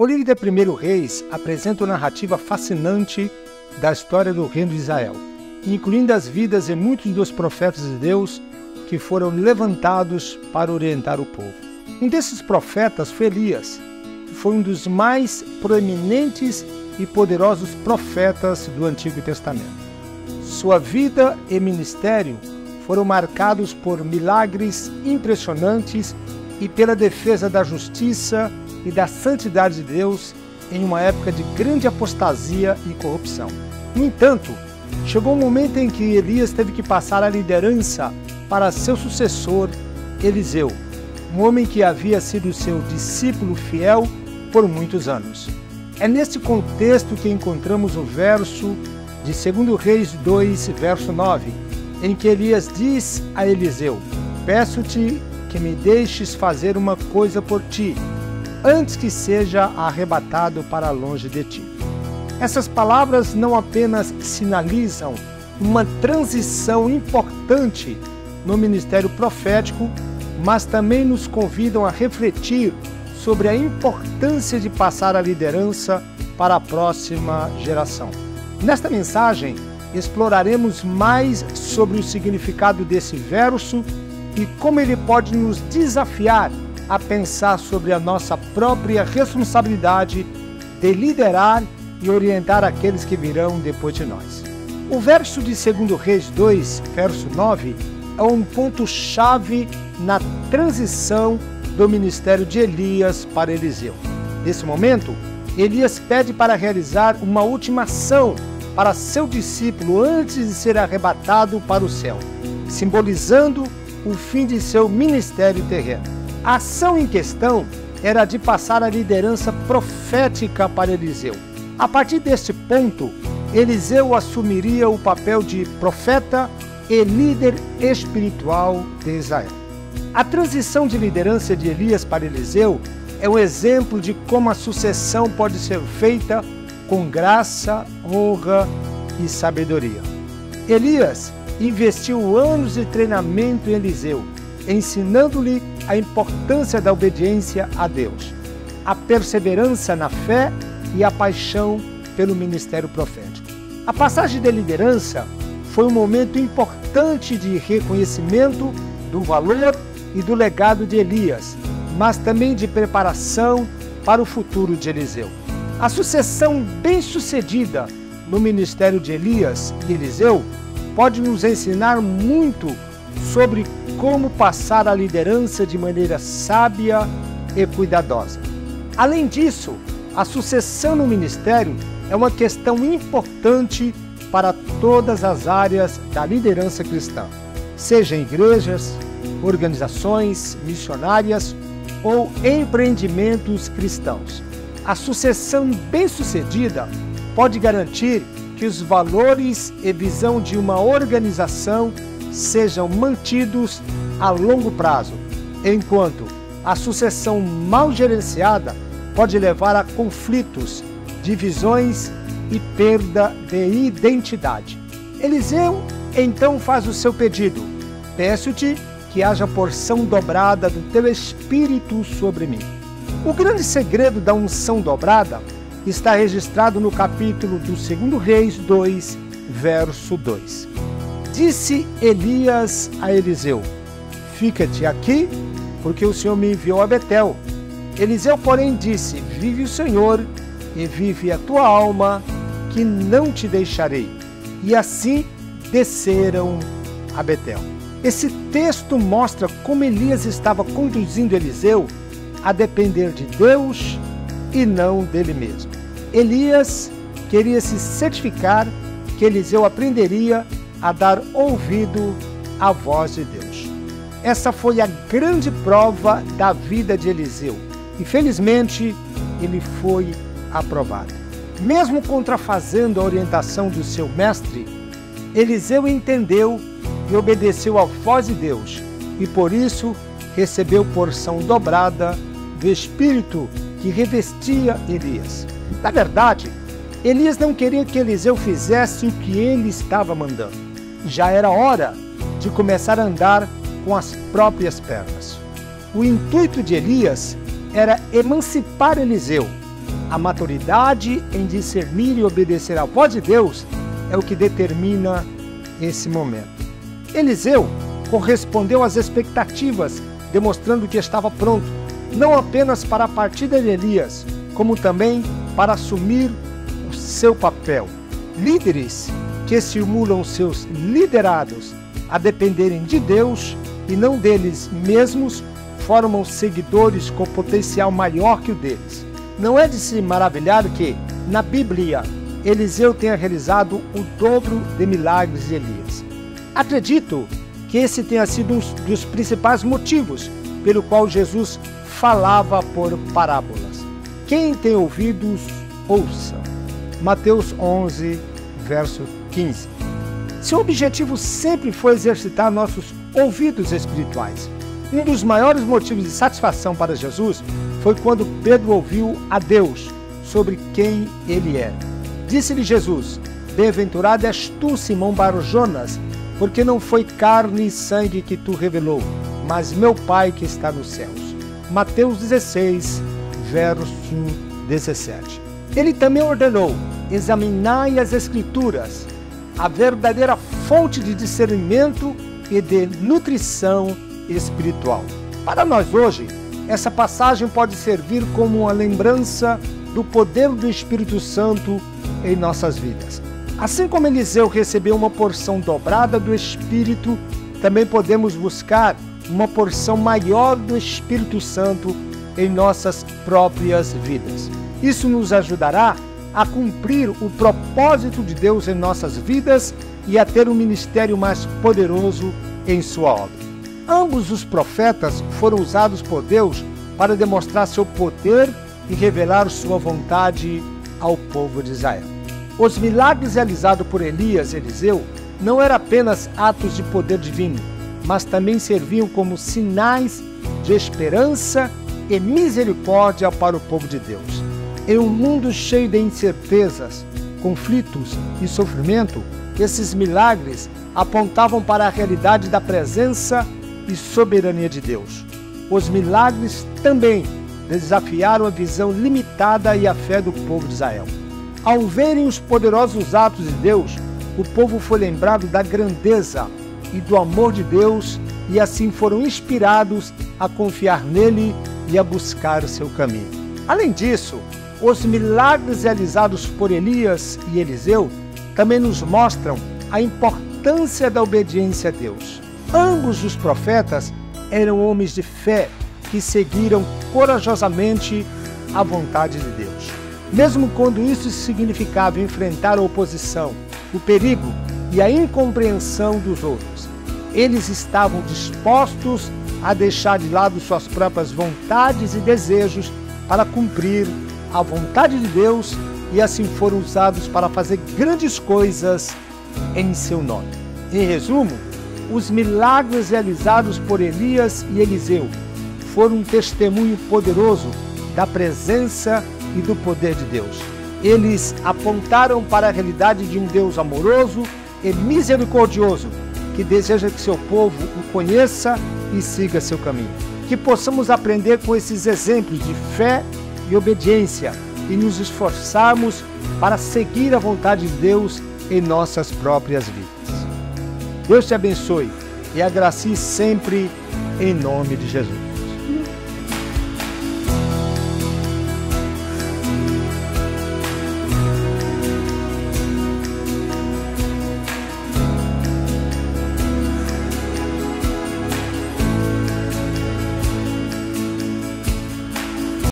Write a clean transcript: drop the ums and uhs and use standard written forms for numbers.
O livro de 1 Reis apresenta uma narrativa fascinante da história do reino de Israel, incluindo as vidas de muitos dos profetas de Deus que foram levantados para orientar o povo. Um desses profetas foi Elias, que foi um dos mais proeminentes e poderosos profetas do Antigo Testamento. Sua vida e ministério foram marcados por milagres impressionantes e pela defesa da justiça e da santidade de Deus em uma época de grande apostasia e corrupção. No entanto, chegou um momento em que Elias teve que passar a liderança para seu sucessor, Eliseu, um homem que havia sido seu discípulo fiel por muitos anos. É neste contexto que encontramos o verso de 2 Reis 2, verso 9, em que Elias diz a Eliseu: "Peço-te que me deixes fazer uma coisa por ti, antes que seja arrebatado para longe de ti." Essas palavras não apenas sinalizam uma transição importante no ministério profético, mas também nos convidam a refletir sobre a importância de passar a liderança para a próxima geração. Nesta mensagem, exploraremos mais sobre o significado desse verso e como ele pode nos desafiar a pensar sobre a nossa própria responsabilidade de liderar e orientar aqueles que virão depois de nós. O verso de 2 Reis 2, verso 9, é um ponto-chave na transição do ministério de Elias para Eliseu. Nesse momento, Elias pede para realizar uma última ação para seu discípulo antes de ser arrebatado para o céu, simbolizando o fim de seu ministério terreno. A ação em questão era de passar a liderança profética para Eliseu. A partir deste ponto, Eliseu assumiria o papel de profeta e líder espiritual de Israel. A transição de liderança de Elias para Eliseu é um exemplo de como a sucessão pode ser feita com graça, honra e sabedoria. Elias investiu anos de treinamento em Eliseu, ensinando-lhe a importância da obediência a Deus, a perseverança na fé e a paixão pelo ministério profético. A passagem de liderança foi um momento importante de reconhecimento do valor e do legado de Elias, mas também de preparação para o futuro de Eliseu. A sucessão bem-sucedida no ministério de Elias e Eliseu pode nos ensinar muito sobre como passar a liderança de maneira sábia e cuidadosa. Além disso, a sucessão no ministério é uma questão importante para todas as áreas da liderança cristã, seja em igrejas, organizações missionárias ou empreendimentos cristãos. A sucessão bem-sucedida pode garantir que os valores e visão de uma organização sejam mantidos a longo prazo, enquanto a sucessão mal gerenciada pode levar a conflitos, divisões e perda de identidade. Eliseu então faz o seu pedido: "Peço-te que haja porção dobrada do teu espírito sobre mim." O grande segredo da unção dobrada está registrado no capítulo do 2 Reis 2, verso 2. Disse Elias a Eliseu: "Fica-te aqui, porque o Senhor me enviou a Betel." Eliseu, porém, disse: "Vive o Senhor e vive a tua alma, que não te deixarei." E assim desceram a Betel. Esse texto mostra como Elias estava conduzindo Eliseu a depender de Deus e não dele mesmo. Elias queria se certificar que Eliseu aprenderia a dar ouvido à voz de Deus. Essa foi a grande prova da vida de Eliseu e, felizmente, ele foi aprovado. Mesmo contrafazendo a orientação do seu mestre, Eliseu entendeu e obedeceu à voz de Deus e, por isso, recebeu porção dobrada do Espírito que revestia Elias. Na verdade, Elias não queria que Eliseu fizesse o que ele estava mandando. Já era hora de começar a andar com as próprias pernas. O intuito de Elias era emancipar Eliseu A maturidade em discernir e obedecer à voz de Deus é o que determina esse momento. Eliseu correspondeu às expectativas, demonstrando que estava pronto, não apenas para a partida de Elias, como também para assumir o seu papel. Líderes que estimulam seus liderados a dependerem de Deus e não deles mesmos formam seguidores com potencial maior que o deles. Não é de se maravilhar que, na Bíblia, Eliseu tenha realizado o dobro de milagres de Elias. Acredito que esse tenha sido um dos principais motivos pelo qual Jesus falava por parábolas. Quem tem ouvidos, ouça. Mateus 11, verso 15. Seu objetivo sempre foi exercitar nossos ouvidos espirituais. Um dos maiores motivos de satisfação para Jesus foi quando Pedro ouviu a Deus sobre quem ele era. Disse-lhe Jesus: Bem-aventurado és tu, Simão Bar-Jonas, porque não foi carne e sangue que tu revelou, mas meu Pai que está nos céus. Mateus 16, verso 17. Ele também ordenou: examinai as Escrituras, a verdadeira fonte de discernimento e de nutrição espiritual. Para nós hoje, essa passagem pode servir como uma lembrança do poder do Espírito Santo em nossas vidas. Assim como Eliseu recebeu uma porção dobrada do Espírito, também podemos buscar uma porção maior do Espírito Santo em nossas próprias vidas. Isso nos ajudará a cumprir o propósito de Deus em nossas vidas e a ter um ministério mais poderoso em sua obra. Ambos os profetas foram usados por Deus para demonstrar seu poder e revelar sua vontade ao povo de Israel. Os milagres realizados por Elias e Eliseu não eram apenas atos de poder divino, mas também serviam como sinais de esperança e misericórdia para o povo de Deus. Em um mundo cheio de incertezas, conflitos e sofrimento, esses milagres apontavam para a realidade da presença e soberania de Deus. Os milagres também desafiaram a visão limitada e a fé do povo de Israel. Ao verem os poderosos atos de Deus, o povo foi lembrado da grandeza e do amor de Deus e assim foram inspirados a confiar nele e a buscar o seu caminho. Além disso, os milagres realizados por Elias e Eliseu também nos mostram a importância da obediência a Deus. Ambos os profetas eram homens de fé que seguiram corajosamente a vontade de Deus. Mesmo quando isso significava enfrentar a oposição, o perigo e a incompreensão dos outros, eles estavam dispostos a deixar de lado suas próprias vontades e desejos para cumprir a vontade de Deus e assim foram usados para fazer grandes coisas em seu nome. Em resumo, os milagres realizados por Elias e Eliseu foram um testemunho poderoso da presença e do poder de Deus. Eles apontaram para a realidade de um Deus amoroso e misericordioso que deseja que seu povo o conheça e siga seu caminho. Que possamos aprender com esses exemplos de fé e obediência e nos esforçarmos para seguir a vontade de Deus em nossas próprias vidas. Deus te abençoe e agracie sempre em nome de Jesus.